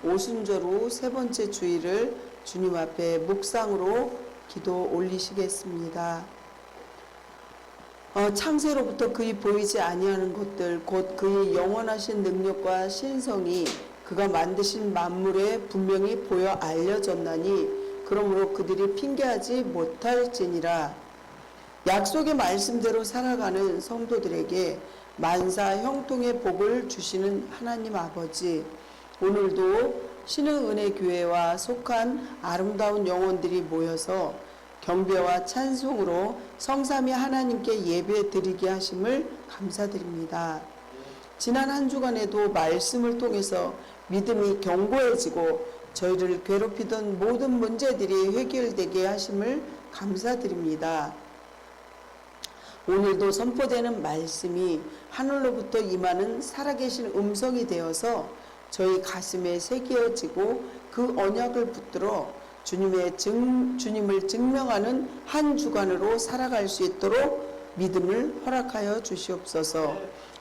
오순절 후 세 번째 주일을 주님 앞에 묵상으로 기도 올리시겠습니다. 창세로부터 그의 보이지 아니하는 것들 곧 그의 영원하신 능력과 신성이 그가 만드신 만물에 분명히 보여 알려졌나니 그러므로 그들이 핑계하지 못할지니라. 약속의 말씀대로 살아가는 성도들에게 만사 형통의 복을 주시는 하나님 아버지, 오늘도 신흥은혜교회와 속한 아름다운 영혼들이 모여서 경배와 찬송으로 성삼위 하나님께 예배 드리게 하심을 감사드립니다. 지난 한 주간에도 말씀을 통해서 믿음이 견고해지고 저희를 괴롭히던 모든 문제들이 해결되게 하심을 감사드립니다. 오늘도 선포되는 말씀이 하늘로부터 임하는 살아계신 음성이 되어서 저희 가슴에 새겨지고 그 언약을 붙들어 주님을 증명하는 한 주간으로 살아갈 수 있도록 믿음을 허락하여 주시옵소서.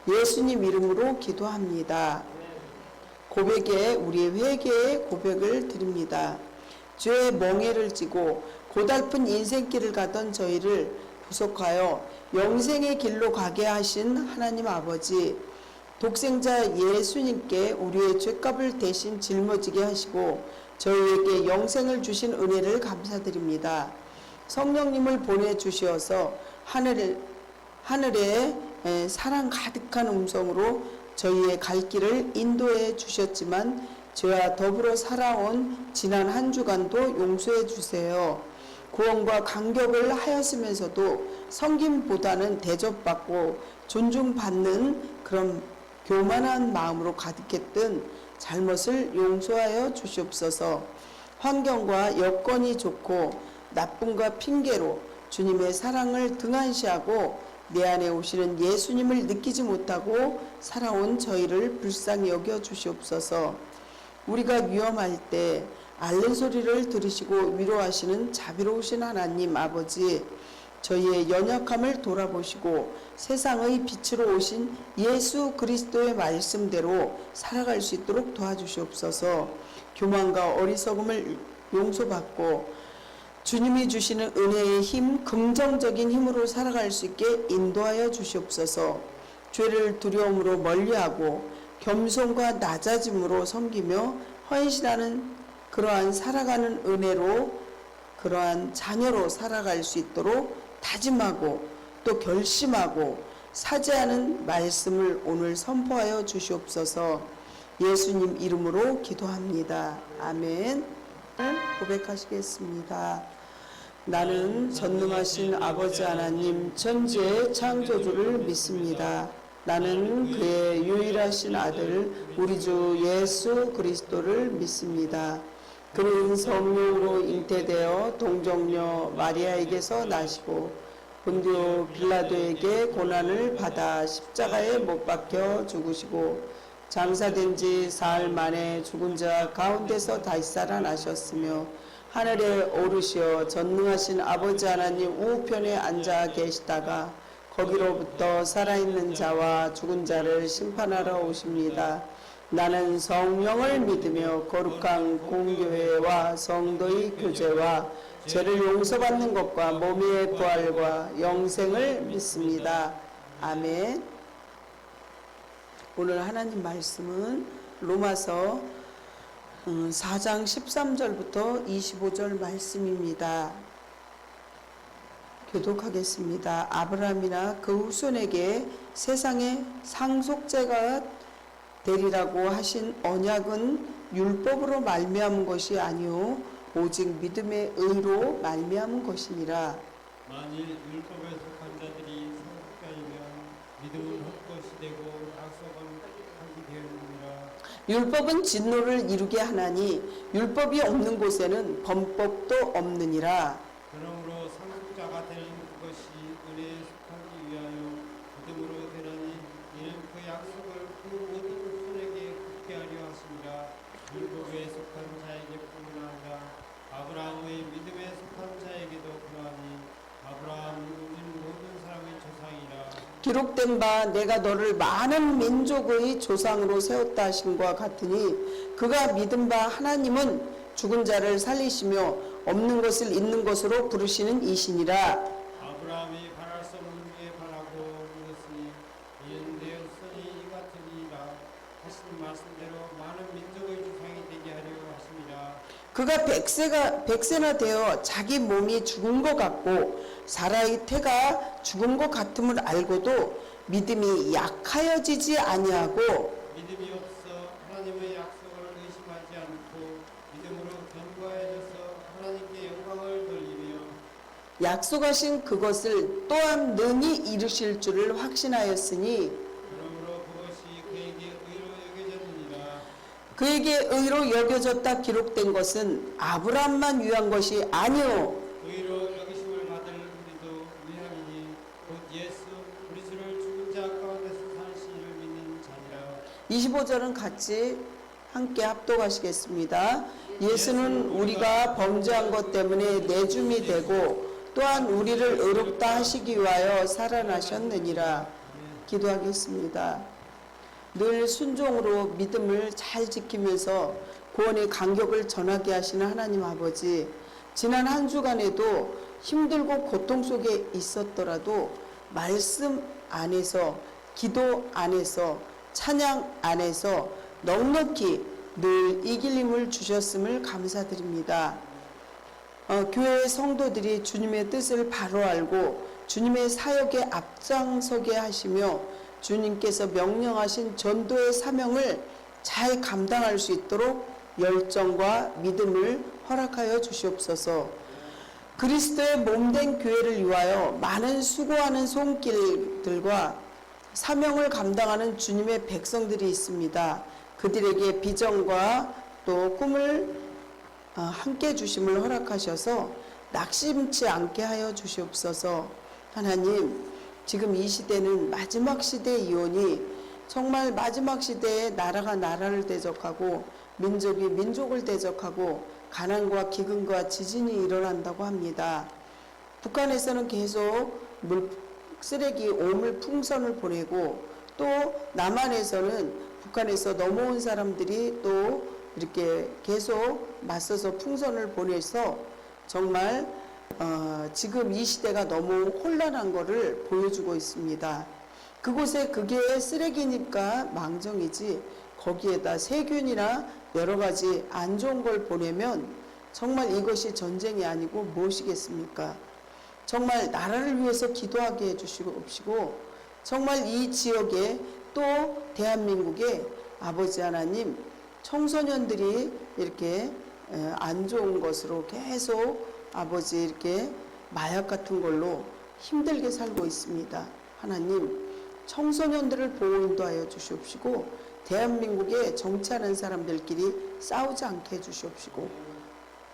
예수님 이름으로 기도합니다. 고백에 우리의 회개의 고백을 드립니다. 죄의 멍에를 지고 고달픈 인생길을 가던 저희를 구속하여 영생의 길로 가게 하신 하나님 아버지, 독생자 예수님께 우리의 죄값을 대신 짊어지게 하시고 저희에게 영생을 주신 은혜를 감사드립니다. 성령님을 보내주시어서 하늘에 사랑 가득한 음성으로 저희의 갈 길을 인도해 주셨지만 죄와 더불어 살아온 지난 한 주간도 용서해 주세요. 구원과 감격을 하였으면서도 섬김보다는 대접받고 존중받는 그런 교만한 마음으로 가득했던 잘못을 용서하여 주시옵소서. 환경과 여건이 좋고 나쁨과 핑계로 주님의 사랑을 등한시하고 내 안에 오시는 예수님을 느끼지 못하고 살아온 저희를 불쌍히 여겨 주시옵소서. 우리가 위험할 때 앓는 소리를 들으시고 위로하시는 자비로우신 하나님 아버지, 저희의 연약함을 돌아보시고 세상의 빛으로 오신 예수 그리스도의 말씀대로 살아갈 수 있도록 도와주시옵소서. 교만과 어리석음을 용서받고 주님이 주시는 은혜의 힘, 긍정적인 힘으로 살아갈 수 있게 인도하여 주시옵소서. 죄를 두려움으로 멀리하고 겸손과 낮아짐으로 섬기며 헌신하는 그러한 살아가는 은혜로 그러한 자녀로 살아갈 수 있도록 다짐하고 또 결심하고 사죄하는 말씀을 오늘 선포하여 주시옵소서. 예수님 이름으로 기도합니다. 아멘. 고백하시겠습니다. 나는 전능하신 아버지 하나님 천지의 창조주를 믿습니다. 나는 그의 유일하신 아들 우리 주 예수 그리스도를 믿습니다. 그는 성령으로 잉태되어 동정녀 마리아에게서 나시고 본디오 빌라도에게 고난을 받아 십자가에 못 박혀 죽으시고 장사된 지 사흘 만에 죽은 자 가운데서 다시 살아나셨으며 하늘에 오르시어 전능하신 아버지 하나님 우편에 앉아 계시다가 거기로부터 살아있는 자와 죽은 자를 심판하러 오십니다. 나는 성령을 믿으며 거룩한 공교회와 성도의 교제와 죄를 용서받는 것과 몸의 부활과 영생을 믿습니다. 아멘. 오늘 하나님 말씀은 로마서 4장 13절부터 25절 말씀입니다. 교독하겠습니다. 아브라함이나 그 후손에게 세상의 상속자가 되리라고 하신 언약은 율법으로 말미암은 것이 아니요 오직 믿음의 의로 말미암은 것이니라. 만일 율법에 속한 자들이 상속자이면 믿음은 헛것이 되고 약속은 헛이 되었느니라. 율법은 진노를 이루게 하나니 율법이 없는 곳에는 범법도 없느니라. 그러므로 상속자가 되는 것이 은혜에 속하기 위하여 믿음으로 되나니 이는 그 약속을 그 모든 후손에게 굳게 하려 하심이라. 율법에 속한 자에게뿐만 아니라 아브라함의 믿음에 속한 자에게도 그러하니 아브라함은 우리 모든 사람의 조상이라. 기록된 바 내가 너를 많은 민족의 조상으로 세웠다 하심과 같으니 그가 믿은 바 하나님은 죽은 자를 살리시며 없는 것을 있는 것으로 부르시는 이시니라. 아브라함이 바랄 수 없는 중에 바라고 이것이 이는 내 후손이 이 같으리라 하신 말씀대로 많은 민족의 조상이 되게 하려 하심이라. 그가 백세나 되어 자기 몸이 죽은 것 같고 사라의 태가 죽은 것 같음을 알고도 믿음이 약하여지지 아니하고 믿음이 없어 하나님의 약속을 의심하지 않고 믿음으로 견고해져서 하나님께 영광을 돌리며 약속하신 그것을 또한 능히 이루실 줄을 확신하였으니 그러므로 그것이 그에게 의로 여겨졌느니라. 그에게 의로 여겨졌다 기록된 것은 아브라함만 위한 것이 아니요 의로 여기심을 받을 우리도 위함이니 곧 예수 그리스도를 죽은 자 가운데서 사신 이를 믿는 자니라. 25절은 같이 함께 합독하시겠습니다. 예수는 우리가 범죄한 것 때문에 내줌이 되고 또한 우리를 의롭다 하시기 위하여 살아나셨느니라. 기도하겠습니다. 늘 순종으로 믿음을 잘 지키면서 구원의 간격을 전하게 하시는 하나님 아버지, 지난 한 주간에도 힘들고 고통 속에 있었더라도 말씀 안에서, 기도 안에서, 찬양 안에서 넉넉히 늘 이길 힘을 주셨음을 감사드립니다. 교회의 성도들이 주님의 뜻을 바로 알고 주님의 사역에 앞장서게 하시며 주님께서 명령하신 전도의 사명을 잘 감당할 수 있도록 열정과 믿음을 허락하여 주시옵소서. 그리스도의 몸된 교회를 위하여 많은 수고하는 손길들과 사명을 감당하는 주님의 백성들이 있습니다. 그들에게 비전과 또 꿈을 함께 주심을 허락하셔서 낙심치 않게 하여 주시옵소서. 하나님, 지금 이 시대는 마지막 시대의 이오니 정말 마지막 시대에 나라가 나라를 대적하고 민족이 민족을 대적하고 가난과 기근과 지진이 일어난다고 합니다. 북한에서는 계속 쓰레기 오물 풍선을 보내고 또 남한에서는 북한에서 넘어온 사람들이 또 이렇게 계속 맞서서 풍선을 보내서 정말 지금 이 시대가 너무 혼란한 것을 보여주고 있습니다. 그곳에 그게 쓰레기니까 망정이지 거기에다 세균이나 여러 가지 안 좋은 걸 보내면 정말 이것이 전쟁이 아니고 무엇이겠습니까? 정말 나라를 위해서 기도하게 해주시고 정말 이 지역에 또 대한민국에 아버지 하나님 청소년들이 이렇게 안 좋은 것으로 계속 아버지 이렇게 마약 같은 걸로 힘들게 살고 있습니다. 하나님 청소년들을 보호 인도하여 주시옵시고 대한민국에 정치하는 사람들끼리 싸우지 않게 해주시옵시고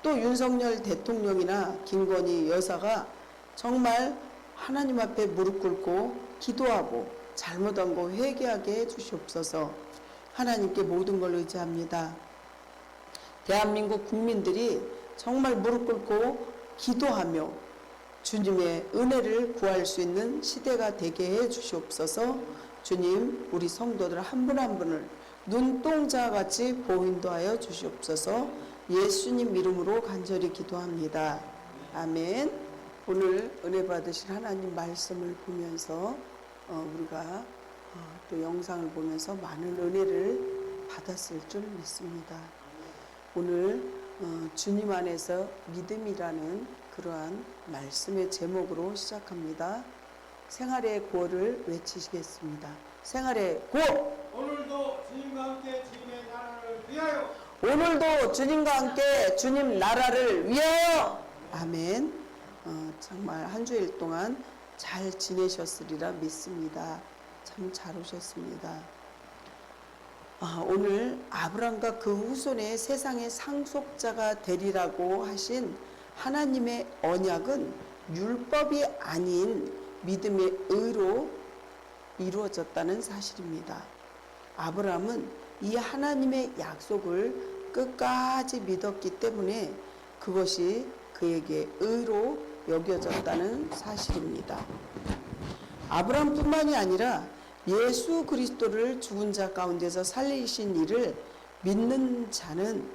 또 윤석열 대통령이나 김건희 여사가 정말 하나님 앞에 무릎 꿇고 기도하고 잘못한 거 회개하게 해주시옵소서. 하나님께 모든 걸 의지합니다. 대한민국 국민들이 정말 무릎 꿇고 기도하며 주님의 은혜를 구할 수 있는 시대가 되게 해 주시옵소서. 주님, 우리 성도들 한 분 한 분을 눈동자 같이 보인도하여 주시옵소서. 예수님 이름으로 간절히 기도합니다. 아멘. 오늘 은혜 받으실 하나님 말씀을 보면서 우리가 또 영상을 보면서 많은 은혜를 받았을 줄 믿습니다. 오늘 주님 안에서 믿음이라는 그러한 말씀의 제목으로 시작합니다. 생활의 구호를 외치시겠습니다. 생활의 구호! 오늘도 주님과 함께 주님의 나라를 위하여. 오늘도 주님과 함께 주님 나라를 위하여! 아멘. 정말 한 주일 동안 잘 지내셨으리라 믿습니다. 참 잘 오셨습니다. 오늘 아브람과 그 후손의 세상의 상속자가 되리라고 하신 하나님의 언약은 율법이 아닌 믿음의 의로 이루어졌다는 사실입니다. 아브람은 이 하나님의 약속을 끝까지 믿었기 때문에 그것이 그에게 의로 여겨졌다는 사실입니다. 아브라함뿐만이 아니라 예수 그리스도를 죽은 자 가운데서 살리신 이를 믿는 자는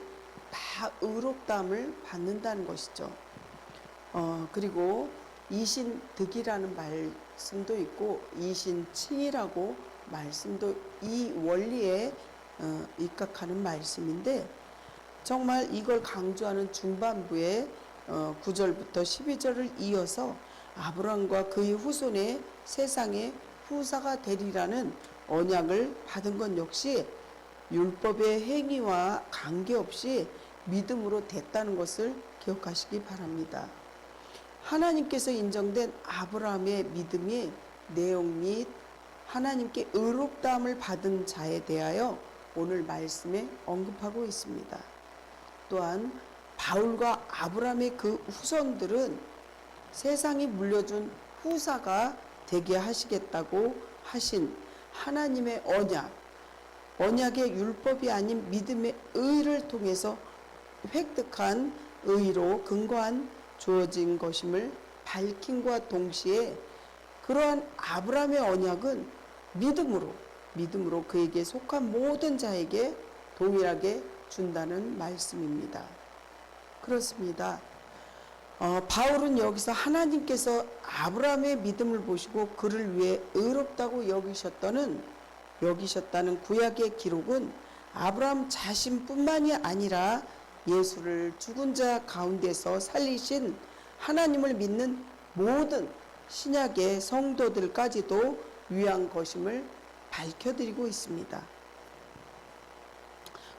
다 의롭다함을 받는다는 것이죠. 그리고 이신득이라는 말씀도 있고 이신칭이라고 말씀도 이 원리에 입각하는 말씀인데, 정말 이걸 강조하는 중반부에 9절부터 12절을 이어서 아브라함과 그의 후손의 세상의 후사가 되리라는 언약을 받은 것 역시 율법의 행위와 관계없이 믿음으로 됐다는 것을 기억하시기 바랍니다. 하나님께서 인정된 아브라함의 믿음의 내용 및 하나님께 의롭다함을 받은 자에 대하여 오늘 말씀에 언급하고 있습니다. 또한 바울과 아브라함의 그 후손들은 세상이 물려준 후사가 되게 하시겠다고 하신 하나님의 언약의 율법이 아닌 믿음의 의를 통해서 획득한 의로 근거한 주어진 것임을 밝힘과 동시에 그러한 아브라함의 언약은 믿음으로 그에게 속한 모든 자에게 동일하게 준다는 말씀입니다. 그렇습니다. 바울은 여기서 하나님께서 아브라함의 믿음을 보시고 그를 위해 의롭다고 여기셨다는 구약의 기록은 아브라함 자신뿐만이 아니라 예수를 죽은 자 가운데서 살리신 하나님을 믿는 모든 신약의 성도들까지도 위한 것임을 밝혀드리고 있습니다.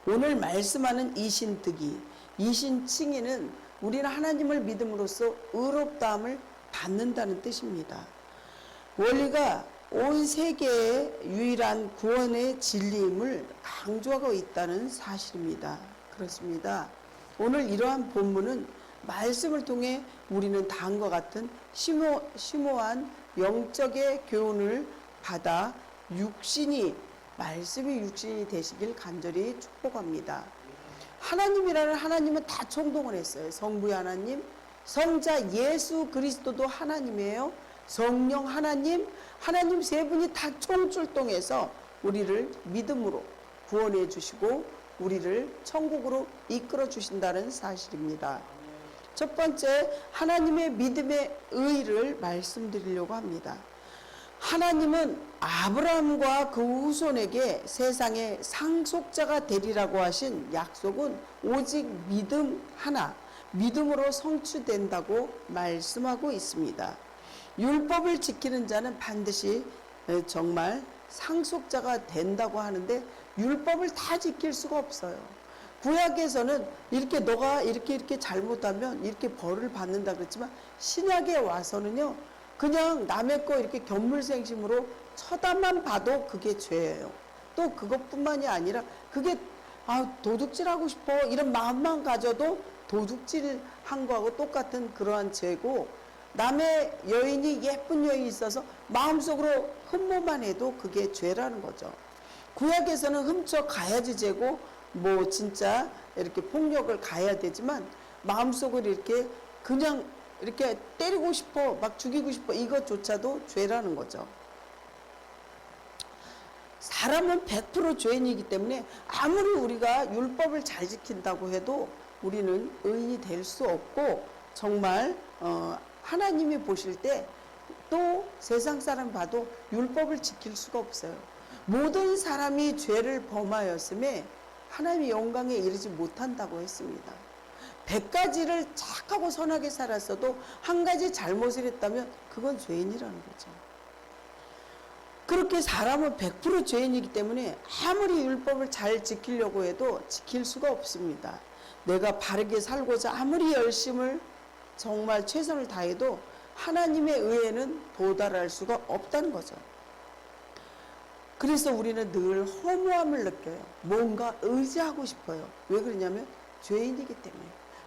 오늘 말씀하는 이신득이, 이신칭의는 우리는 하나님을 믿음으로써 의롭다함을 받는다는 뜻입니다. 원리가 온 세계의 유일한 구원의 진리임을 강조하고 있다는 사실입니다. 그렇습니다. 오늘 이러한 본문은 말씀을 통해 우리는 다음과 같은 심오한 영적의 교훈을 받아 말씀이 육신이 되시길 간절히 축복합니다. 하나님이라는 하나님은 다 총동원 했어요. 성부의 하나님, 성자 예수 그리스도도 하나님이에요. 성령 하나님 세 분이 다 총출동해서 우리를 믿음으로 구원해 주시고 우리를 천국으로 이끌어 주신다는 사실입니다. 첫 번째, 하나님의 믿음의 의의를 말씀드리려고 합니다. 하나님은 아브라함과 그 후손에게 세상의 상속자가 되리라고 하신 약속은 오직 믿음으로 성취된다고 말씀하고 있습니다. 율법을 지키는 자는 반드시 정말 상속자가 된다고 하는데 율법을 다 지킬 수가 없어요. 구약에서는 이렇게 너가 이렇게 잘못하면 이렇게 벌을 받는다 그랬지만 신약에 와서는요, 그냥 남의 거 이렇게 견물생심으로 쳐다만 봐도 그게 죄예요. 또 그것뿐만이 아니라 그게 도둑질하고 싶어 이런 마음만 가져도 도둑질한 거하고 똑같은 그러한 죄고, 남의 여인이 예쁜 여인이 있어서 마음속으로 흠모만 해도 그게 죄라는 거죠. 구약에서는 훔쳐 가야지 죄고 뭐 진짜 이렇게 폭력을 가해야 되지만 마음속으로 이렇게 그냥 이렇게 때리고 싶어 막 죽이고 싶어 이것조차도 죄라는 거죠. 사람은 100% 죄인이기 때문에 아무리 우리가 율법을 잘 지킨다고 해도 우리는 의인이 될 수 없고, 정말 하나님이 보실 때 또 세상 사람 봐도 율법을 지킬 수가 없어요. 모든 사람이 죄를 범하였음에 하나님의 영광에 이르지 못한다고 했습니다. 100가지를 착하고 선하게 살았어도 한 가지 잘못을 했다면 그건 죄인이라는 거죠. 그렇게 사람은 100% 죄인이기 때문에 아무리 율법을 잘 지키려고 해도 지킬 수가 없습니다. 내가 바르게 살고자 아무리 열심을 정말 최선을 다해도 하나님의 의에는 도달할 수가 없다는 거죠. 그래서 우리는 늘 허무함을 느껴요. 뭔가 의지하고 싶어요. 왜 그러냐면 죄인이기 때문에.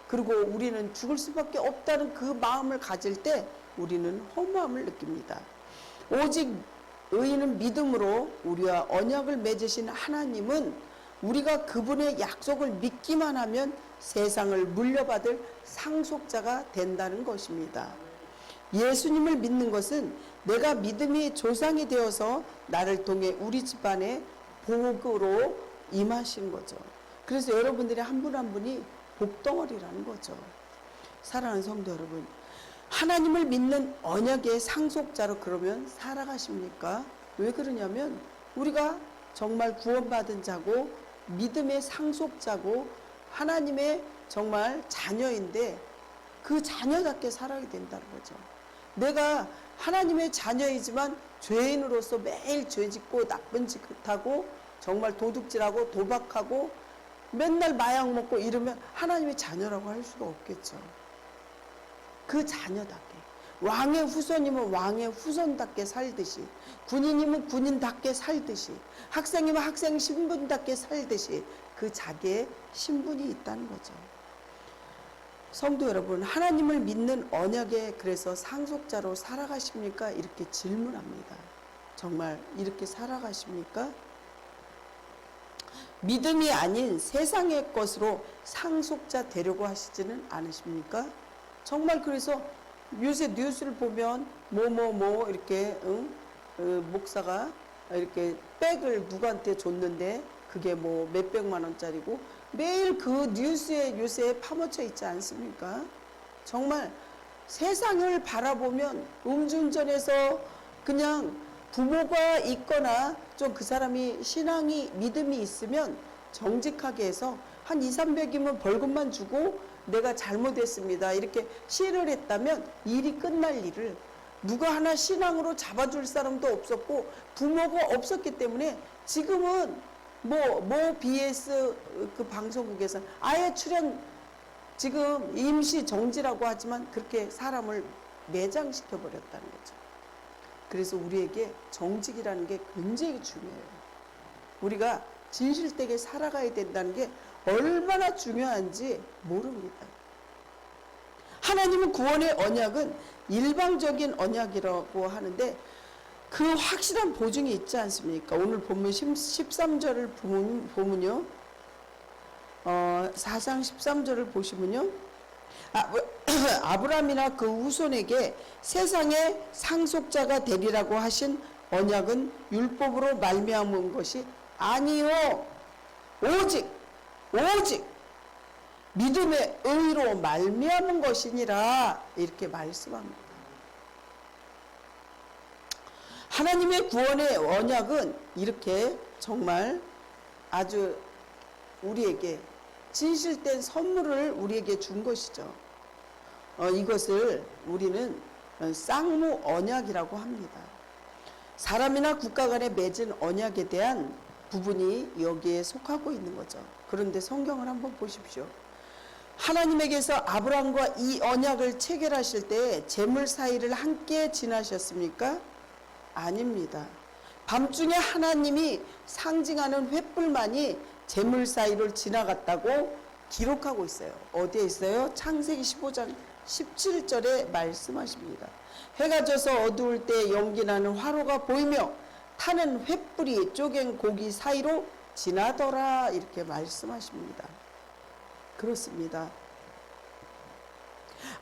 그리고 우리는 죽을 수밖에 없다는 그 마음을 가질 때 우리는 허무함을 느낍니다. 오직 의인은 믿음으로 우리와 언약을 맺으신 하나님은 우리가 그분의 약속을 믿기만 하면 세상을 물려받을 상속자가 된다는 것입니다. 예수님을 믿는 것은 내가 믿음이 조상이 되어서 나를 통해 우리 집안에 복으로 임하신 거죠. 그래서 여러분들이 한 분 한 분이 복덩어리라는 거죠. 사랑하는 성도 여러분, 하나님을 믿는 언약의 상속자로 그러면 살아가십니까? 왜 그러냐면 우리가 정말 구원받은 자고 믿음의 상속자고 하나님의 정말 자녀인데 그 자녀답게 살아야 된다는 거죠. 내가 하나님의 자녀이지만 죄인으로서 매일 죄짓고 나쁜 짓하고 정말 도둑질하고 도박하고 맨날 마약 먹고 이러면 하나님의 자녀라고 할 수가 없겠죠. 그 자녀답게, 왕의 후손이면 왕의 후손답게 살듯이, 군인이면 군인답게 살듯이, 학생이면 학생 신분답게 살듯이 그 자기의 신분이 있다는 거죠. 성도 여러분, 하나님을 믿는 언약에 그래서 상속자로 살아가십니까? 이렇게 질문합니다. 정말 이렇게 살아가십니까? 믿음이 아닌 세상의 것으로 상속자 되려고 하시지는 않으십니까? 정말 그래서 요새 뉴스를 보면 이렇게 목사가 이렇게 백을 누구한테 줬는데 그게 뭐 몇백만 원짜리고 매일 그 뉴스에 요새 파묻혀 있지 않습니까? 정말 세상을 바라보면 음주운전해서 그냥 부모가 있거나 좀 그 사람이 신앙이 믿음이 있으면 정직하게 해서 한 200~300이면 벌금만 주고 내가 잘못했습니다 이렇게 시인을 했다면 일이 끝날 일을 누가 하나 신앙으로 잡아줄 사람도 없었고 부모가 없었기 때문에 지금은 BS 그 방송국에서 아예 출연 지금 임시 정지라고 하지만 그렇게 사람을 매장시켜 버렸다는 거죠. 그래서 우리에게 정직이라는 게 굉장히 중요해요. 우리가 진실되게 살아가야 된다는 게 얼마나 중요한지 모릅니다. 하나님은 구원의 언약은 일방적인 언약이라고 하는데 그 확실한 보증이 있지 않습니까? 오늘 본문 13절을 보면요. 4장 13절을 보시면요. 아브라함이나 그 후손에게 세상의 상속자가 되리라고 하신 언약은 율법으로 말미암은 것이 아니요. 오직 믿음의 의로 말미암은 것이니라 이렇게 말씀합니다. 하나님의 구원의 언약은 이렇게 정말 아주 우리에게 진실된 선물을 우리에게 준 것이죠. 이것을 우리는 쌍무 언약이라고 합니다. 사람이나 국가 간에 맺은 언약에 대한 부분이 여기에 속하고 있는 거죠. 그런데 성경을 한번 보십시오. 하나님에게서 아브라함과 이 언약을 체결하실 때 재물 사이를 함께 지나셨습니까? 아닙니다. 밤중에 하나님이 상징하는 횃불만이 재물 사이를 지나갔다고 기록하고 있어요. 어디에 있어요? 창세기 15장 17절에 말씀하십니다. 해가 져서 어두울 때 연기나는 화로가 보이며 타는 횃불이 쪼갠 고기 사이로 지나더라 이렇게 말씀하십니다. 그렇습니다.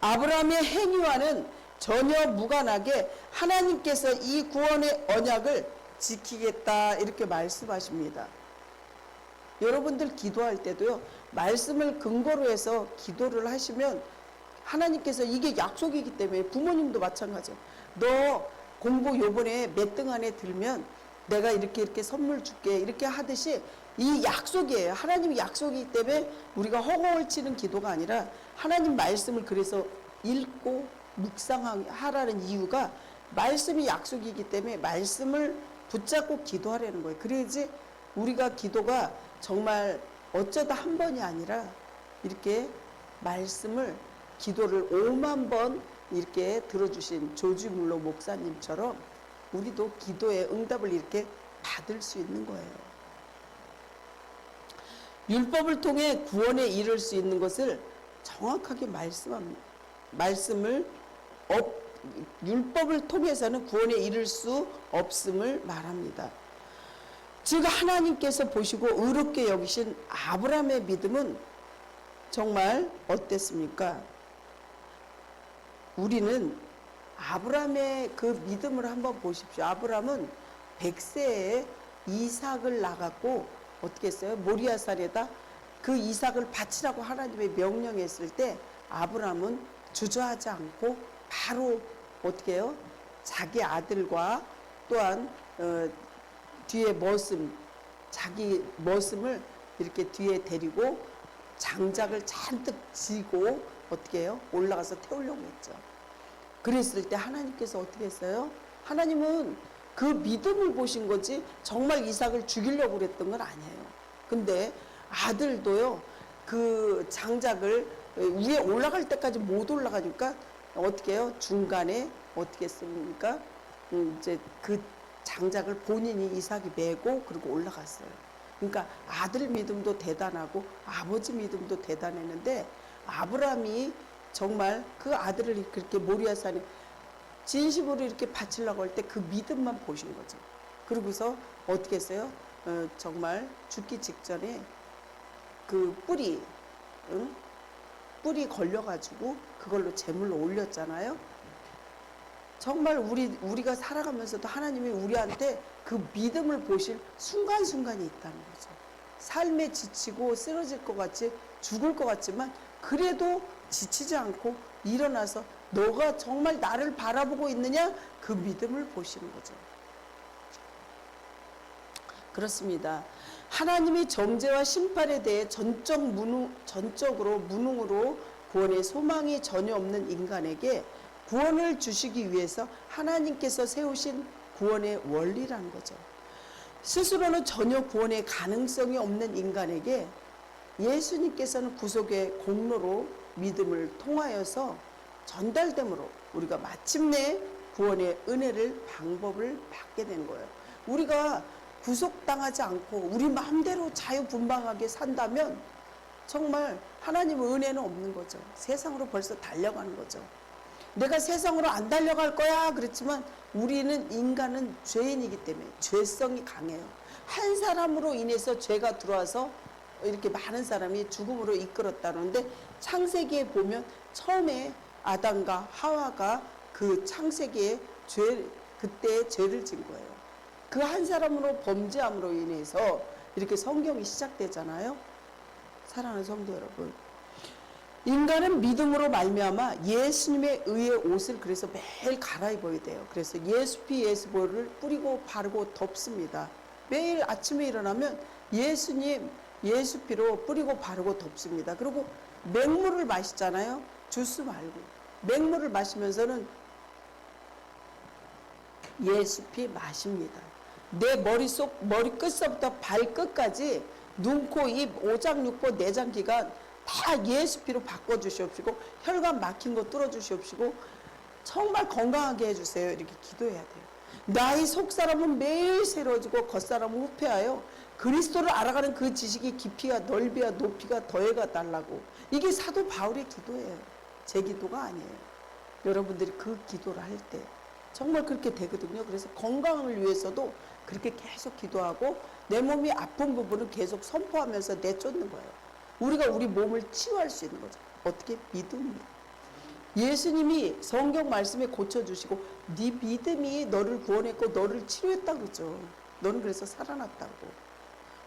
아브라함의 행위와는 전혀 무관하게 하나님께서 이 구원의 언약을 지키겠다 이렇게 말씀하십니다. 여러분들 기도할 때도요. 말씀을 근거로 해서 기도를 하시면 하나님께서 이게 약속이기 때문에 부모님도 마찬가지예요. 너 공부 요번에 몇 등 안에 들면 내가 이렇게 선물 줄게 이렇게 하듯이 이 약속이에요. 하나님의 약속이기 때문에 우리가 허공을 치는 기도가 아니라 하나님 말씀을 그래서 읽고 묵상하라는 이유가 말씀이 약속이기 때문에 말씀을 붙잡고 기도하라는 거예요. 그래야지 우리가 기도가 정말 어쩌다 한 번이 아니라 이렇게 말씀을 기도를 5만 번 이렇게 들어주신 조지물로 목사님처럼 우리도 기도의 응답을 이렇게 받을 수 있는 거예요. 율법을 통해 구원에 이를 수 있는 것을 정확하게 말씀합니다. 율법을 통해서는 구원에 이를 수 없음을 말합니다. 즉 하나님께서 보시고 의롭게 여기신 아브라함의 믿음은 정말 어땠습니까? 우리는 아브라함의 그 믿음을 한번 보십시오. 아브라함은 100세에 이삭을 낳았고 어떻게 했어요? 모리아산에다 그 이삭을 바치라고 하나님의 명령했을 때 아브라함은 주저하지 않고 바로 어떻게 해요? 자기 아들과 또한 뒤에 자기 머슴을 이렇게 뒤에 데리고 장작을 잔뜩 지고 어떻게 해요? 올라가서 태우려고 했죠. 그랬을 때 하나님께서 어떻게 했어요? 하나님은 그 믿음을 보신 거지 정말 이삭을 죽이려고 그랬던 건 아니에요. 근데 아들도요, 그 장작을 위에 올라갈 때까지 못 올라가니까 어떻게 해요? 중간에 어떻게 했습니까? 이제 그 장작을 본인이 이삭이 메고 그리고 올라갔어요. 그러니까 아들 믿음도 대단하고 아버지 믿음도 대단했는데 아브라함이 정말 그 아들을 그렇게 모리아산에 진심으로 이렇게 바치려고 할 때 그 믿음만 보신 거죠. 그러고서 어떻게 했어요? 정말 죽기 직전에 그 뿌리 걸려가지고 그걸로 제물로 올렸잖아요. 정말 우리가 살아가면서도 하나님이 우리한테 그 믿음을 보실 순간순간이 있다는 거죠. 삶에 지치고 쓰러질 것 같이 죽을 것 같지만 그래도 지치지 않고 일어나서 너가 정말 나를 바라보고 있느냐? 그 믿음을 보시는 거죠. 그렇습니다. 하나님이 정죄와 심판에 대해 전적으로 무능으로 구원의 소망이 전혀 없는 인간에게 구원을 주시기 위해서 하나님께서 세우신 구원의 원리라는 거죠. 스스로는 전혀 구원의 가능성이 없는 인간에게 예수님께서는 구속의 공로로 믿음을 통하여서 전달됨으로 우리가 마침내 구원의 은혜를 방법을 받게 되는 거예요. 우리가 구속당하지 않고 우리 마음대로 자유분방하게 산다면 정말 하나님의 은혜는 없는 거죠. 세상으로 벌써 달려가는 거죠. 내가 세상으로 안 달려갈 거야 그랬지만 우리는 인간은 죄인이기 때문에 죄성이 강해요. 한 사람으로 인해서 죄가 들어와서 이렇게 많은 사람이 죽음으로 이끌었다는데 창세기에 보면 처음에 아담과 하와가 그 창세기에 그때 죄를 진 거예요. 그 한 사람으로 범죄함으로 인해서 이렇게 성경이 시작되잖아요. 사랑하는 성도 여러분, 인간은 믿음으로 말미암아 예수님의 의의 옷을 그래서 매일 갈아입어야 돼요. 그래서 예수피 예수보를 뿌리고 바르고 덮습니다. 매일 아침에 일어나면 예수님 예수피로 뿌리고 바르고 덮습니다. 그리고 맹물을 마시잖아요. 주스 말고 맹물을 마시면서는 예수피 마십니다. 내 머리 끝서부터 발끝까지 눈, 코, 입, 오장육부, 내장기관 다 예수피로 바꿔주시옵시고 혈관 막힌 거 뚫어주시옵시고 정말 건강하게 해주세요. 이렇게 기도해야 돼요. 나의 속사람은 매일 새로워지고 겉사람은 후패하여 그리스도를 알아가는 그 지식이 깊이와 넓이와 높이가 더해가 달라고. 이게 사도 바울의 기도예요. 제 기도가 아니에요. 여러분들이 그 기도를 할 때 정말 그렇게 되거든요. 그래서 건강을 위해서도 그렇게 계속 기도하고 내 몸이 아픈 부분을 계속 선포하면서 내쫓는 거예요. 우리가 우리 몸을 치유할 수 있는 거죠. 어떻게? 믿음입니다. 예수님이 성경 말씀에 고쳐주시고 네 믿음이 너를 구원했고 너를 치료했다고 그러죠. 너는 그래서 살아났다고.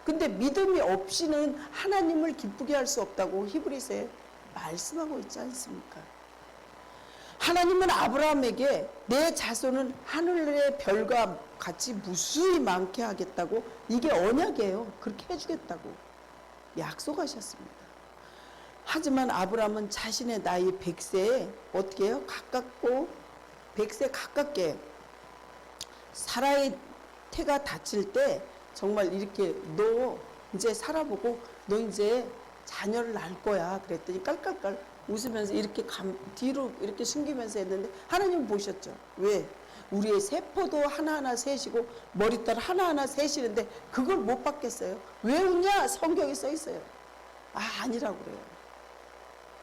근데 믿음이 없이는 하나님을 기쁘게 할 수 없다고 히브리서에 말씀하고 있지 않습니까? 하나님은 아브라함에게 내 자손은 하늘의 별과 같이 무수히 많게 하겠다고, 이게 언약이에요. 그렇게 해주겠다고 약속하셨습니다. 하지만 아브라함은 자신의 나이 100세에 어떻게 해요? 가깝고 100세 가깝게 사라의 태가 닫힐 때 정말 이렇게 너 이제 살아보고 너 이제 자녀를 낳을 거야 그랬더니 깔깔깔 웃으면서 이렇게 뒤로 이렇게 숨기면서 했는데 하나님은 보셨죠. 왜? 우리의 세포도 하나하나 세시고 머리털 하나하나 세시는데 그걸 못 받겠어요. 왜 웃냐? 성경에 써 있어요. 아니라고 그래요.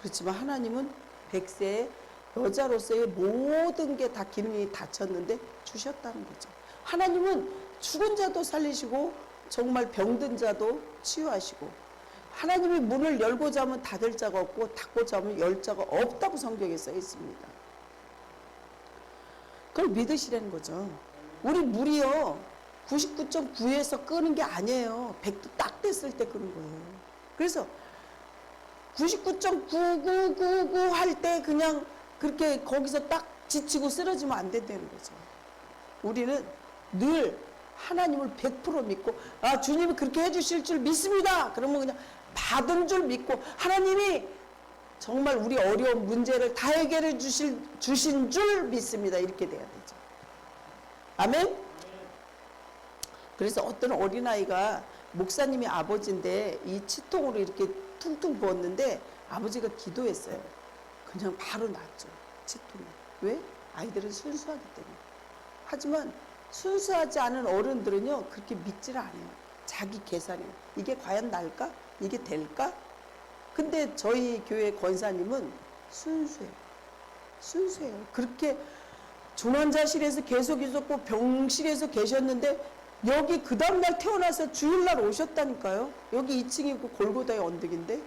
그렇지만 하나님은 100세에 여자로서의 모든 게 다 기능이 닫혔는데 주셨다는 거죠. 하나님은 죽은 자도 살리시고 정말 병든 자도 치유하시고, 하나님이 문을 열고자 하면 닫을 자가 없고 닫고자 하면 열 자가 없다고 성경에 써 있습니다. 그걸 믿으시라는 거죠. 우리 물이요 99.9에서 끄는 게 아니에요. 100도 딱 됐을 때 끄는 거예요. 그래서 99.9999 할 때 그냥 그렇게 거기서 딱 지치고 쓰러지면 안 된다는 거죠. 우리는 늘 하나님을 100% 믿고 아 주님이 그렇게 해주실 줄 믿습니다. 그러면 그냥 받은 줄 믿고 하나님이 정말 우리 어려운 문제를 다 해결해 주신 줄 믿습니다. 이렇게 돼야 되죠. 아멘? 그래서 어떤 어린아이가 목사님이 아버지인데 이 치통으로 이렇게 퉁퉁 부었는데 아버지가 기도했어요. 그냥 바로 낫죠. 치통이. 왜? 아이들은 순수하기 때문에. 하지만 순수하지 않은 어른들은요 그렇게 믿질 않아요. 자기 계산에 이게 과연 날까? 이게 될까? 근데 저희 교회 권사님은 순수해요. 순수해요. 그렇게 중환자실에서 계속 있었고 병실에서 계셨는데 여기 그 다음날 태어나서 주일날 오셨다니까요. 여기 2층이고 골고다의 언덕인데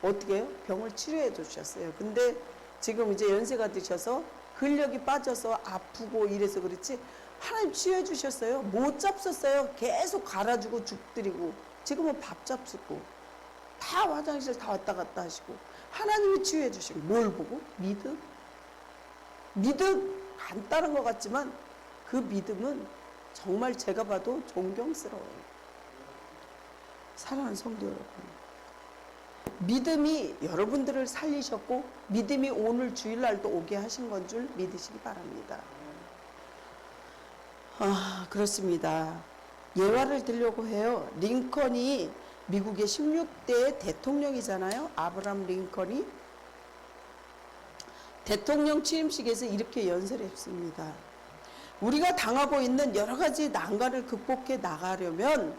어떻게 해요? 병을 치료해 주셨어요. 근데 지금 이제 연세가 드셔서 근력이 빠져서 아프고 이래서 그렇지 하나님 치유해 주셨어요. 못 잡섰어요. 계속 갈아주고 죽들이고 지금은 밥 잡수고 다 화장실 다 왔다 갔다 하시고 하나님이 치유해 주시고 뭘 보고? 믿음? 믿음 간단한 것 같지만 그 믿음은 정말 제가 봐도 존경스러워요. 사랑하는 성도 여러분, 믿음이 여러분들을 살리셨고 믿음이 오늘 주일날도 오게 하신 건 줄 믿으시기 바랍니다. 그렇습니다. 예화를 들려고 해요. 링컨이 미국의 16대 대통령이잖아요. 아브라함 링컨이 대통령 취임식에서 이렇게 연설했습니다. 우리가 당하고 있는 여러 가지 난관을 극복해 나가려면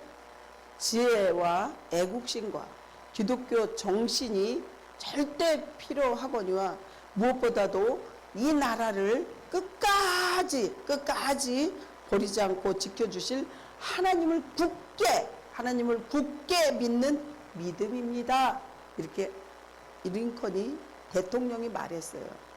지혜와 애국심과 기독교 정신이 절대 필요하거니와 무엇보다도 이 나라를 끝까지 버리지 않고 지켜주실 하나님을 굳게 믿는 믿음입니다. 이렇게 링컨이 대통령이 말했어요.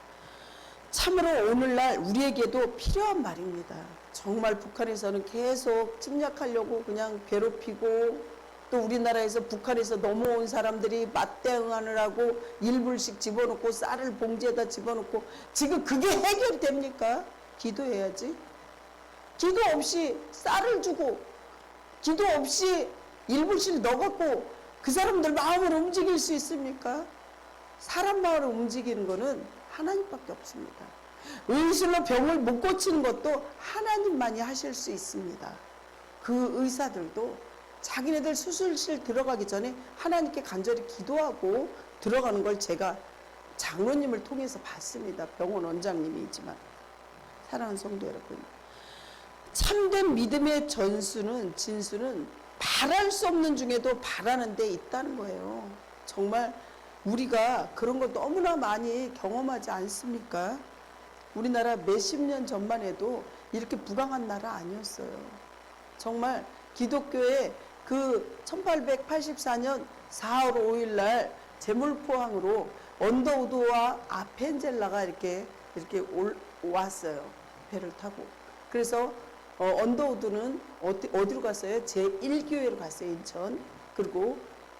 참으로 오늘날 우리에게도 필요한 말입니다. 정말 북한에서는 계속 침략하려고 그냥 괴롭히고 또 우리나라에서 북한에서 넘어온 사람들이 맞대응하느라고 일불씩 집어넣고 쌀을 봉지에다 집어넣고 지금 그게 해결됩니까? 기도해야지. 기도 없이 쌀을 주고 기도 없이 일불씩 넣어갖고 그 사람들 마음을 움직일 수 있습니까? 사람 마음을 움직이는 거는 하나님밖에 없습니다. 의술로 병을 못 고치는 것도 하나님만이 하실 수 있습니다. 그 의사들도 자기네들 수술실 들어가기 전에 하나님께 간절히 기도하고 들어가는 걸 제가 장로님을 통해서 봤습니다. 병원 원장님이지만. 사랑하는 성도 여러분, 참된 믿음의 진수는 바랄 수 없는 중에도 바라는 데 있다는 거예요. 정말 우리가 그런 거 너무나 많이 경험하지 않습니까? 우리나라 몇십 년 전만 해도 이렇게 불황한 나라 아니었어요. 정말 기독교의 그 1884년 4월 5일 날 제물포항으로 언더우드와 아펜젤라가 이렇게 왔어요. 배를 타고. 그래서 언더우드는 어디로 갔어요? 제1교회로 갔어요. 인천. 그리고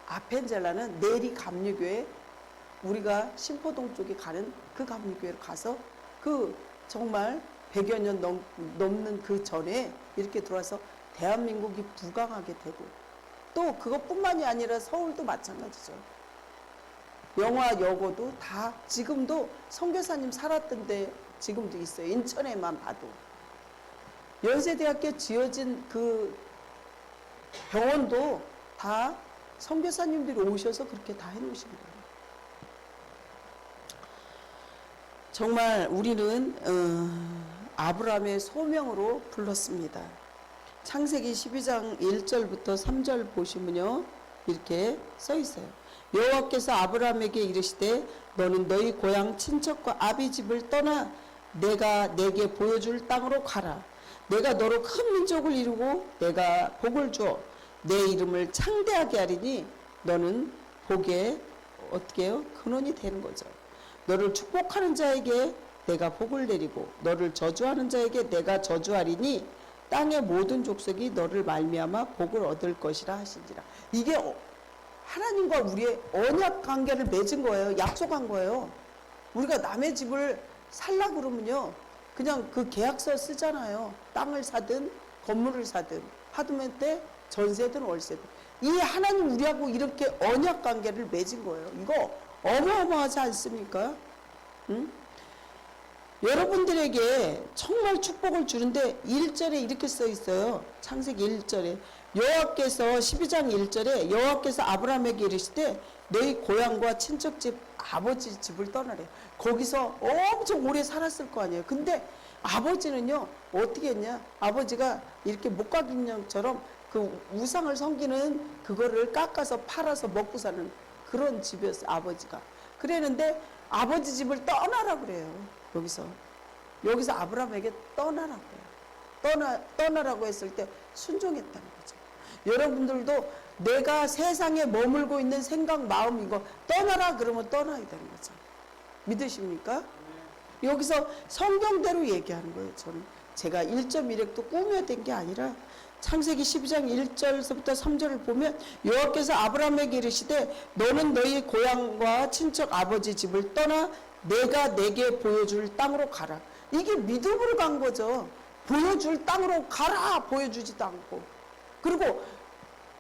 아펜젤라는 내리 감리교회, 우리가 신포동 쪽에 가는 그 감리교회로 가서 그 정말 100여 년 넘는 그 전에 이렇게 들어와서 대한민국이 부강하게 되고 또 그것뿐만이 아니라 서울도 마찬가지죠. 영화 여고도 다 지금도 선교사님 살았던 데 지금도 있어요. 인천에만 봐도. 연세대학교 지어진 그 병원도 다 선교사님들이 오셔서 그렇게 다 해놓으신 거예요. 정말 우리는 아브라함의 소명으로 불렀습니다. 창세기 12장 1절부터 3절 보시면요. 이렇게 써 있어요. 여호와께서 아브라함에게 이르시되 너는 너희 고향 친척과 아비 집을 떠나 내가 내게 보여줄 땅으로 가라. 내가 너로 큰 민족을 이루고 내가 복을 주어 내 이름을 창대하게 하리니 너는 복의 어떻게 해요? 근원이 되는 거죠. 너를 축복하는 자에게 내가 복을 내리고 너를 저주하는 자에게 내가 저주하리니 땅의 모든 족속이 너를 말미암아 복을 얻을 것이라 하시니라. 이게 하나님과 우리의 언약 관계를 맺은 거예요. 약속한 거예요. 우리가 남의 집을 살라 그러면요, 그냥 그 계약서 쓰잖아요. 땅을 사든 건물을 사든 하드면 전세든 월세든. 이 하나님 우리하고 이렇게 언약 관계를 맺은 거예요. 이거 어마어마하지 않습니까? 응? 여러분들에게 정말 축복을 주는데 1절에 이렇게 써 있어요. 창세기 1절에 여호와께서 12장 1절에 여호와께서 아브라함에게 이르시되 너희 고향과 친척집 아버지 집을 떠나래. 거기서 엄청 오래 살았을 거 아니에요. 근데 아버지는요 어떻게 했냐, 아버지가 이렇게 목각인형처럼 그 우상을 섬기는 그거를 깎아서 팔아서 먹고 사는 그런 집이었어요. 아버지가 그랬는데 아버지 집을 떠나라 그래요. 여기서 아브라함에게 떠나라고 해요. 떠나라고 했을 때 순종했다는 거죠. 여러분들도 내가 세상에 머물고 있는 생각, 마음 이거 떠나라 그러면 떠나야 되는 거죠. 믿으십니까? 여기서 성경대로 얘기하는 거예요. 저는 제가 1.1획도 꾸며댄 게 아니라 창세기 12장 1절서부터 3절을 보면 여호와께서 아브라함에게 이르시되 너는 너희 고향과 친척 아버지 집을 떠나 내가 내게 보여줄 땅으로 가라. 이게 믿음으로 간 거죠. 보여줄 땅으로 가라. 보여주지도 않고. 그리고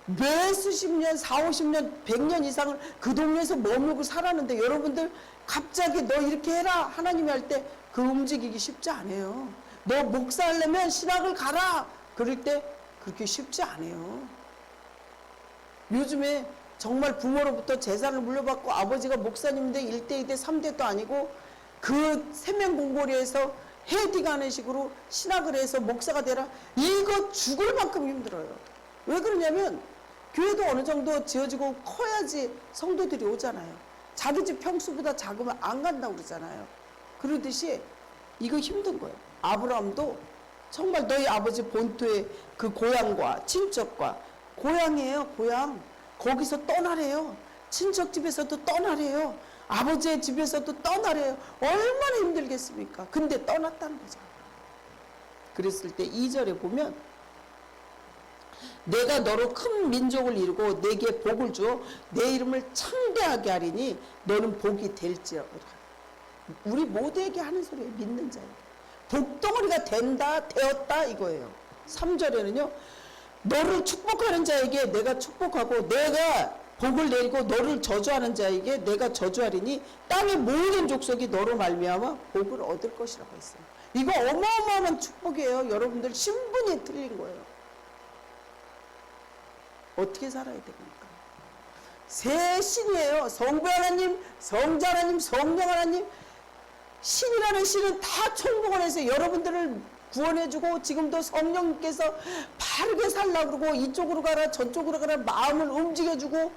몇 수십 년, 40, 50년, 100년 이상을 그 동네에서 머물고 살았는데 여러분들 갑자기 너 이렇게 해라 하나님이 할 때 그 움직이기 쉽지 않아요. 너 목사하려면 신학을 가라 그럴 때 그렇게 쉽지 않아요. 요즘에 정말 부모로부터 재산을 물려받고 아버지가 목사님인데 1대, 2대, 3대도 아니고 그 세면공고리에서 헤딩하는 식으로 신학을 해서 목사가 되라. 이거 죽을 만큼 힘들어요. 왜 그러냐면 교회도 어느 정도 지어지고 커야지 성도들이 오잖아요. 자기 집 평수보다 작으면 안 간다고 그러잖아요. 그러듯이 이거 힘든 거예요. 아브라함도 정말 너희 아버지 본토의 그 고향과 친척과 고향이에요. 고향. 거기서 떠나래요. 친척집에서도 떠나래요. 아버지의 집에서도 떠나래요. 얼마나 힘들겠습니까? 근데 떠났다는 거죠. 그랬을 때 2절에 보면 내가 너로 큰 민족을 이루고 내게 복을 주어 내 이름을 창대하게 하리니 너는 복이 될지어라. 우리 모두에게 하는 소리예요. 믿는 자에게. 복덩어리가 된다, 되었다 이거예요. 3절에는요. 너를 축복하는 자에게 내가 축복하고 내가 복을 내리고 너를 저주하는 자에게 내가 저주하리니 땅의 모든 족속이 너로 말미암아 복을 얻을 것이라고 했어요. 이거 어마어마한 축복이에요. 여러분들 신분이 틀린 거예요. 어떻게 살아야 됩니까? 세 신이에요. 성부 하나님, 성자 하나님, 성령 하나님. 신이라는 신은 다 총복을 해서 여러분들을 구원해주고 지금도 성령님께서 바르게 살라고 그러고 이쪽으로 가라 저쪽으로 가라 마음을 움직여주고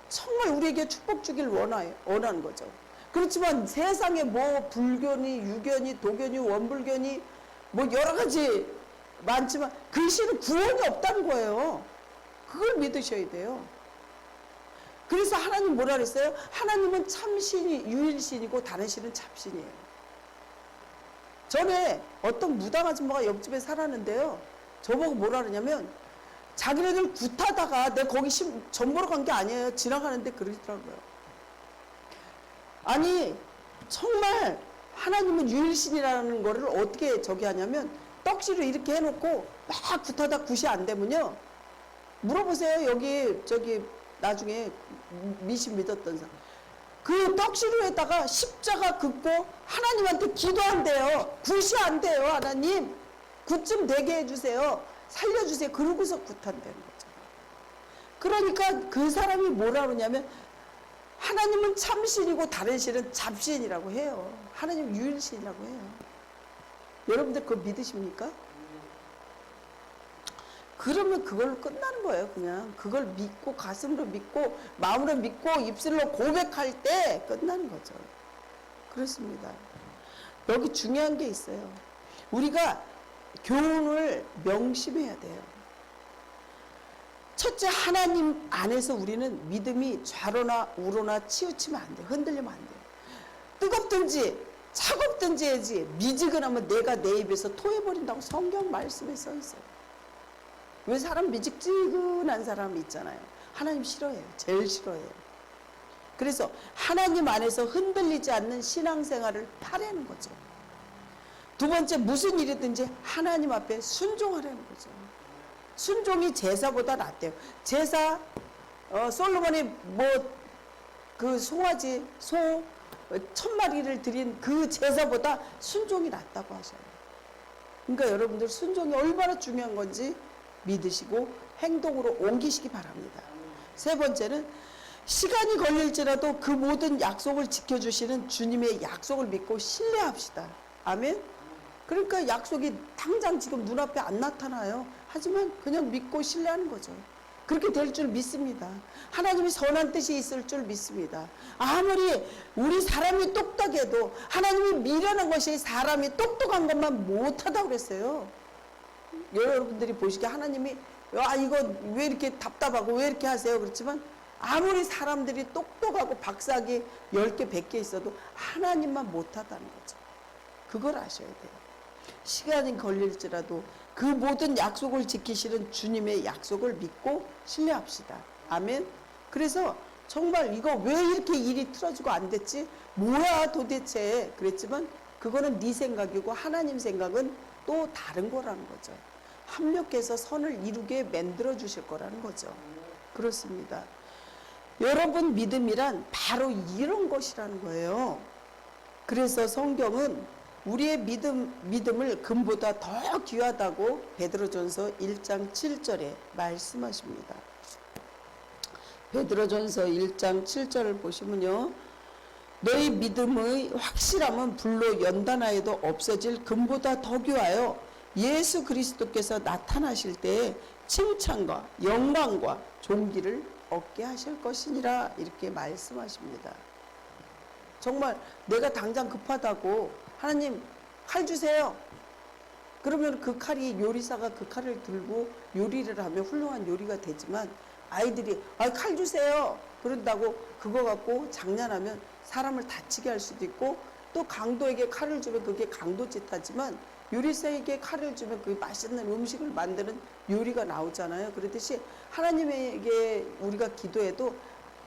정말 우리에게 축복 주길 원하는 거죠. 그렇지만 세상에 뭐 불교니 유교니 도교니 원불교니 뭐 여러 가지 많지만 그 신은 구원이 없다는 거예요. 그걸 믿으셔야 돼요. 그래서 하나님 뭐라 그랬어요? 하나님은 참신이 유일신이고 다른 신은 잡신이에요. 전에 어떤 무당 아줌마가 옆집에 살았는데요. 저보고 뭐라 그러냐면 자기네들 굿하다가 내가 거기 전 보러 간 게 아니에요. 지나가는데 그러더라고요. 아니 정말 하나님은 유일신이라는 거를 어떻게 저기 하냐면 떡시를 이렇게 해놓고 막 굿하다 굿이 안 되면요. 물어보세요. 여기 저기 나중에 미신 믿었던 사람. 그 떡시루에다가 십자가 긋고 하나님한테 기도한대요. 굿이 안 돼요. 하나님 굿 좀 되게 해주세요. 살려주세요. 그러고서 굿한다는 거죠. 그러니까 그 사람이 뭐라 그러냐면 하나님은 참신이고 다른 신은 잡신이라고 해요. 하나님 유일신이라고 해요. 여러분들 그거 믿으십니까? 그러면 그걸로 끝나는 거예요. 그냥 그걸 믿고 가슴으로 믿고 마음으로 믿고 입술로 고백할 때 끝나는 거죠. 그렇습니다. 여기 중요한 게 있어요. 우리가 교훈을 명심해야 돼요. 첫째, 하나님 안에서 우리는 믿음이 좌로나 우로나 치우치면 안 돼요. 흔들리면 안 돼요. 뜨겁든지 차갑든지 해야지 미지근하면 내가 내 입에서 토해버린다고 성경 말씀에 써 있어요. 왜 사람 미지근한 사람이 있잖아요. 하나님 싫어해요. 제일 싫어해요. 그래서 하나님 안에서 흔들리지 않는 신앙생활을 하라는 거죠. 두 번째, 무슨 일이든지 하나님 앞에 순종하라는 거죠. 순종이 제사보다 낫대요. 제사, 솔로몬이 그 송아지, 소 1000마리를 드린 그 제사보다 순종이 낫다고 하셔요. 그러니까 여러분들 순종이 얼마나 중요한 건지 믿으시고 행동으로 옮기시기 바랍니다. 세 번째는 시간이 걸릴지라도 그 모든 약속을 지켜주시는 주님의 약속을 믿고 신뢰합시다. 아멘. 그러니까 약속이 당장 지금 눈앞에 안 나타나요. 하지만 그냥 믿고 신뢰하는 거죠. 그렇게 될 줄 믿습니다. 하나님이 선한 뜻이 있을 줄 믿습니다. 아무리 우리 사람이 똑똑해도 하나님이 미련한 것이 사람이 똑똑한 것만 못하다고 그랬어요. 여러분들이 보시기에 하나님이 이거 왜 이렇게 답답하고 왜 이렇게 하세요? 그렇지만 아무리 사람들이 똑똑하고 박사학위 10개 100개 있어도 하나님만 못하다는 거죠. 그걸 아셔야 돼요. 시간이 걸릴지라도 그 모든 약속을 지키시는 주님의 약속을 믿고 신뢰합시다. 아멘. 그래서 정말 이거 왜 이렇게 일이 틀어지고 안 됐지? 뭐야 도대체? 그랬지만 그거는 네 생각이고 하나님 생각은 또 다른 거라는 거죠. 합력해서 선을 이루게 만들어 주실 거라는 거죠. 그렇습니다. 여러분 믿음이란 바로 이런 것이라는 거예요. 그래서 성경은 우리의 믿음을 금보다 더 귀하다고 베드로전서 1장 7절에 말씀하십니다. 베드로전서 1장 7절을 보시면요. 너희 믿음의 확실함은 불로 연단하여도 없어질 금보다 더 귀하여 예수 그리스도께서 나타나실 때에 칭찬과 영광과 존귀를 얻게 하실 것이니라 이렇게 말씀하십니다. 정말 내가 당장 급하다고 하나님 칼 주세요. 그러면 그 칼이 요리사가 그 칼을 들고 요리를 하면 훌륭한 요리가 되지만 아이들이 칼 주세요. 그런다고 그거 갖고 장난하면 사람을 다치게 할 수도 있고 또 강도에게 칼을 주면 그게 강도짓 하지만 요리사에게 칼을 주면 그 맛있는 음식을 만드는 요리가 나오잖아요. 그렇듯이 하나님에게 우리가 기도해도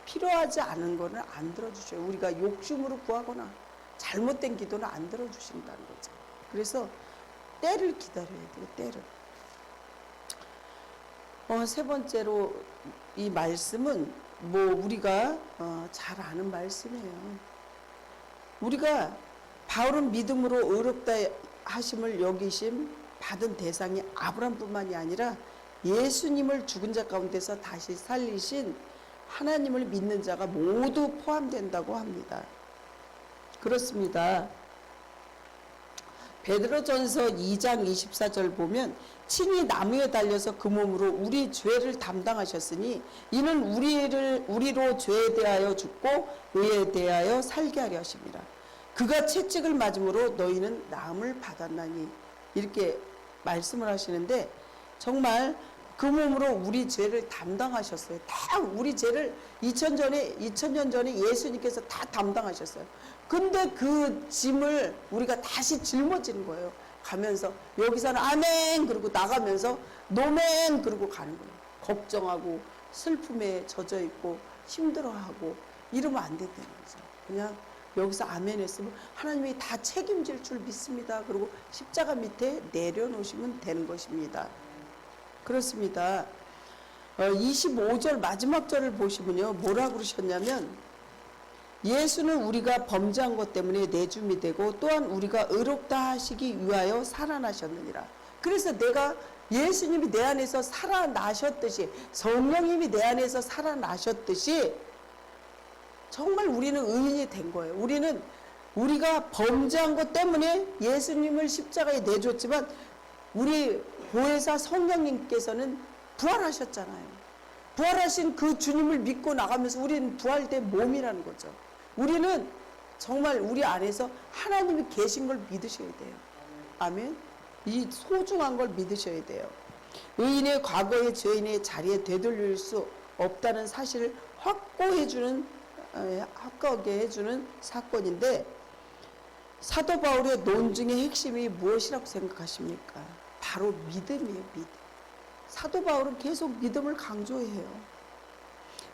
필요하지 않은 거는 안 들어주셔요. 우리가 욕심으로 구하거나 잘못된 기도는 안 들어주신다는 거죠. 그래서 때를 기다려야 돼요. 때를. 세 번째로 이 말씀은 우리가 잘 아는 말씀이에요. 우리가 바울은 믿음으로 의롭다 하심을 여기심 받은 대상이 아브라함뿐만이 아니라 예수님을 죽은 자 가운데서 다시 살리신 하나님을 믿는 자가 모두 포함된다고 합니다. 그렇습니다. 베드로전서 2장 24절 보면 친히 나무에 달려서 그 몸으로 우리 죄를 담당하셨으니 이는 우리로 죄에 대하여 죽고 의에 대하여 살게 하려 하십니다. 그가 채찍을 맞음으로 너희는 나음을 받았나니 이렇게 말씀을 하시는데 정말 그 몸으로 우리 죄를 담당하셨어요. 다 우리 죄를 2000년 전에 예수님께서 다 담당하셨어요. 근데 그 짐을 우리가 다시 짊어지는 거예요. 가면서 여기서는 아멘 그러고 나가면서 노멘 그러고 가는 거예요. 걱정하고 슬픔에 젖어 있고 힘들어하고 이러면 안 된다는 거죠. 그냥 여기서 아멘 했으면 하나님이 다 책임질 줄 믿습니다. 그리고 십자가 밑에 내려놓으시면 되는 것입니다. 그렇습니다. 25절 마지막 절을 보시면요. 뭐라 그러셨냐면 예수는 우리가 범죄한 것 때문에 내줌이 되고 또한 우리가 의롭다 하시기 위하여 살아나셨느니라. 그래서 내가 예수님이 내 안에서 살아나셨듯이 성령님이 내 안에서 살아나셨듯이 정말 우리는 의인이 된 거예요. 우리가 범죄한 것 때문에 예수님을 십자가에 내줬지만 우리 보혜사 성령님께서는 부활하셨잖아요. 부활하신 그 주님을 믿고 나가면서 우리는 부활된 몸이라는 거죠. 우리는 정말 우리 안에서 하나님이 계신 걸 믿으셔야 돼요. 아멘. 이 소중한 걸 믿으셔야 돼요. 의인의 과거의 죄인의 자리에 되돌릴 수 없다는 사실을 확고하게 해주는 사건인데 사도 바울의 논증의 핵심이 무엇이라고 생각하십니까? 바로 믿음이에요. 믿음. 사도 바울은 계속 믿음을 강조해요.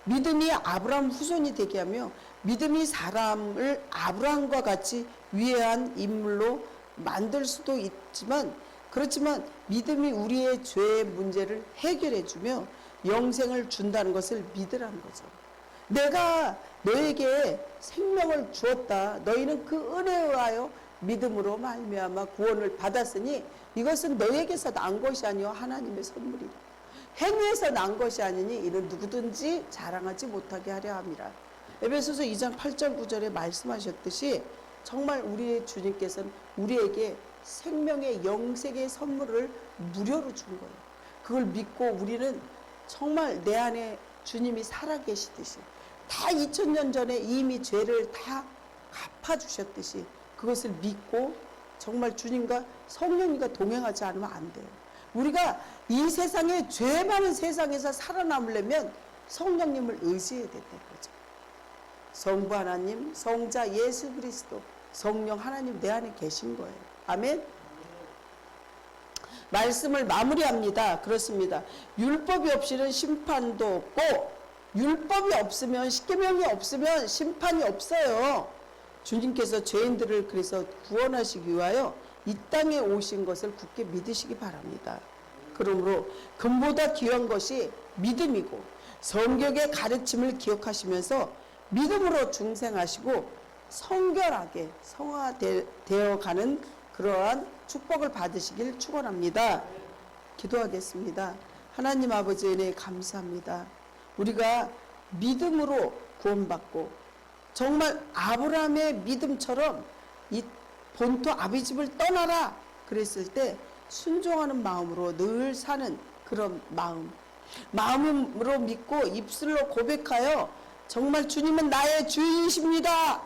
믿음이 아브라함 후손이 되게 하며 믿음이 사람을 아브라함과 같이 위대한 인물로 만들 수도 있지만, 그렇지만 믿음이 우리의 죄의 문제를 해결해 주며 영생을 준다는 것을 믿으라는 거죠. 내가 너에게 생명을 주었다. 너희는 그 은혜에 의하여 믿음으로 말미암아 구원을 받았으니 이것은 너에게서 난 것이 아니요 하나님의 선물이라. 행위에서 난 것이 아니니 이는 누구든지 자랑하지 못하게 하려 함이라. 에베소서 2장 8절 9절에 말씀하셨듯이 정말 우리의 주님께서는 우리에게 생명의 영생의 선물을 무료로 준 거예요. 그걸 믿고 우리는 정말 내 안에 주님이 살아계시듯이 다 2000년 전에 이미 죄를 다 갚아주셨듯이 그것을 믿고 정말 주님과 성령님과 동행하지 않으면 안 돼요. 우리가 이 세상에 죄 많은 세상에서 살아남으려면 성령님을 의지해야 된다는 거죠. 성부 하나님, 성자 예수 그리스도, 성령 하나님 내 안에 계신 거예요. 아멘. 말씀을 마무리합니다. 그렇습니다. 율법이 없이는 심판도 없고, 율법이 없으면, 십계명이 없으면 심판이 없어요. 주님께서 죄인들을 그래서 구원하시기 위하여 이 땅에 오신 것을 굳게 믿으시기 바랍니다. 그러므로 금보다 귀한 것이 믿음이고 성경의 가르침을 기억하시면서 믿음으로 중생하시고 성결하게 성화되어가는 그러한 축복을 받으시길 축원합니다. 기도하겠습니다. 하나님 아버지 은혜 감사합니다. 우리가 믿음으로 구원받고 정말 아브라함의 믿음처럼 이 본토 아비집을 떠나라 그랬을 때 순종하는 마음으로 늘 사는 그런 마음으로 믿고 입술로 고백하여 정말 주님은 나의 주인이십니다.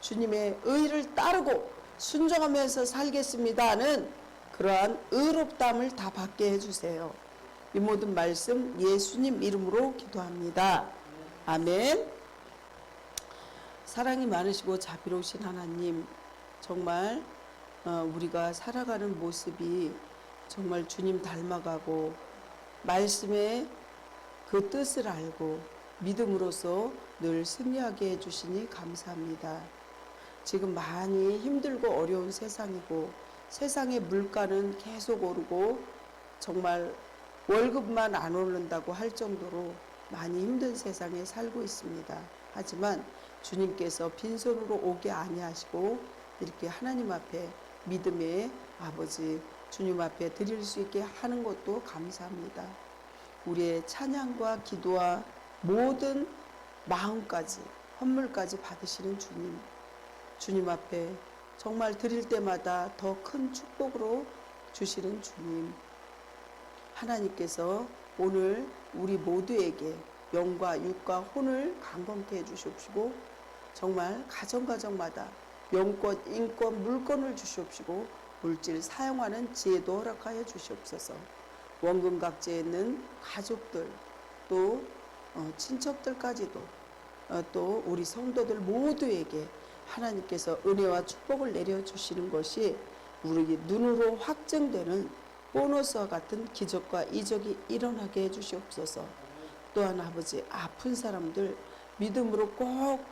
주님의 의를 따르고 순종하면서 살겠습니다는 그러한 의롭다함을 다 받게 해주세요. 이 모든 말씀 예수님 이름으로 기도합니다. 아멘. 사랑이 많으시고 자비로우신 하나님, 정말 우리가 살아가는 모습이 정말 주님 닮아가고 말씀의 그 뜻을 알고 믿음으로써 늘 승리하게 해주시니 감사합니다. 지금 많이 힘들고 어려운 세상이고 세상의 물가는 계속 오르고 정말 월급만 안 오른다고 할 정도로 많이 힘든 세상에 살고 있습니다. 하지만 주님께서 빈손으로 오게 아니하시고 이렇게 하나님 앞에 믿음의 아버지 주님 앞에 드릴 수 있게 하는 것도 감사합니다. 우리의 찬양과 기도와 모든 마음까지 헌물까지 받으시는 주님 앞에 정말 드릴 때마다 더 큰 축복으로 주시는 주님, 하나님께서 오늘 우리 모두에게 영과 육과 혼을 강건케 해주시옵시고 정말 가정마다 영권, 인권, 물권을 주시옵시고 물질 사용하는 지혜도 허락하여 주시옵소서. 원근각지에 있는 가족들 또 친척들까지도 또 우리 성도들 모두에게 하나님께서 은혜와 축복을 내려주시는 것이 우리 눈으로 확증되는 보너스와 같은 기적과 이적이 일어나게 해주시옵소서. 또한 아버지 아픈 사람들 믿음으로 꼭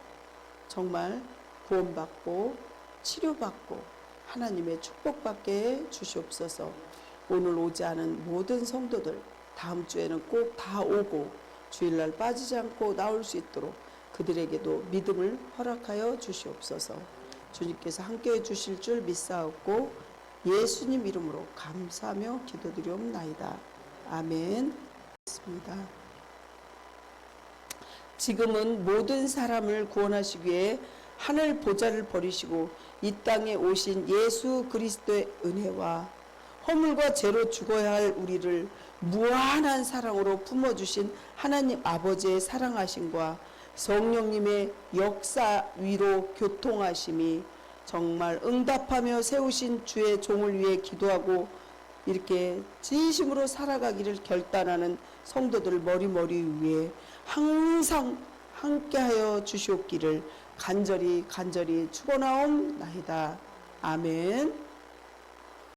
정말 구원받고 치료받고 하나님의 축복받게 주시옵소서. 오늘 오지 않은 모든 성도들 다음 주에는 꼭 다 오고 주일날 빠지지 않고 나올 수 있도록 그들에게도 믿음을 허락하여 주시옵소서. 주님께서 함께해 주실 줄 믿사옵고 예수님 이름으로 감사하며 기도드리옵나이다. 아멘. 지금은 모든 사람을 구원하시기 위해 하늘 보좌를 버리시고 이 땅에 오신 예수 그리스도의 은혜와 허물과 죄로 죽어야 할 우리를 무한한 사랑으로 품어주신 하나님 아버지의 사랑하심과 성령님의 역사 위로 교통하심이 정말 응답하며 세우신 주의 종을 위해 기도하고 이렇게 진심으로 살아가기를 결단하는 성도들 머리머리 위에 항상 함께하여 주시옵기를 간절히 축원하옵나이다. 아멘.